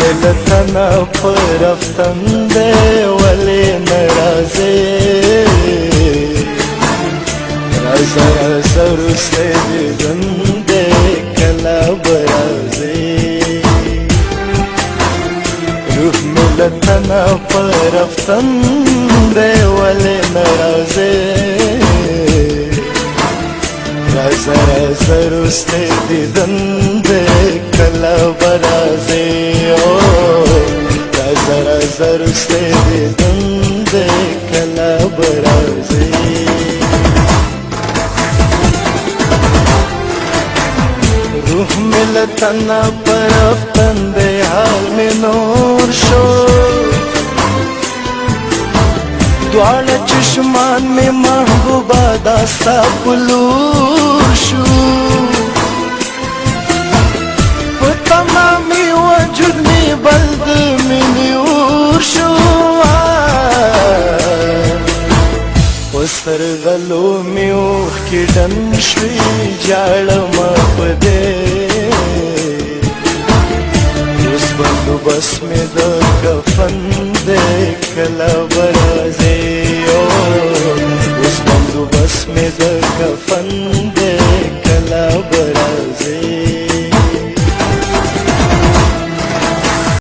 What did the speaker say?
ملتنا پرفتن دے ولی نرازے رازا رازا رستے دیدن دے کلا برازے روح ملتنا پرفتن دے ولی نرازے رازا رازا رستے دیدن دے کلا برازے رازا رازا رستے دیدن دے کلا برازے روح ملتنا پرفتن دے حال میں نور شو دوار چشمان میں محبوبہ داستا پلور شو تمامی وجود میں بلد میں نیور شو پستر غلو میں اوخ کی ڈن شوی جاڑ مپدے اس بندو بس میں دا کفن دے کلا برازے اس بندو بس میں دا کفن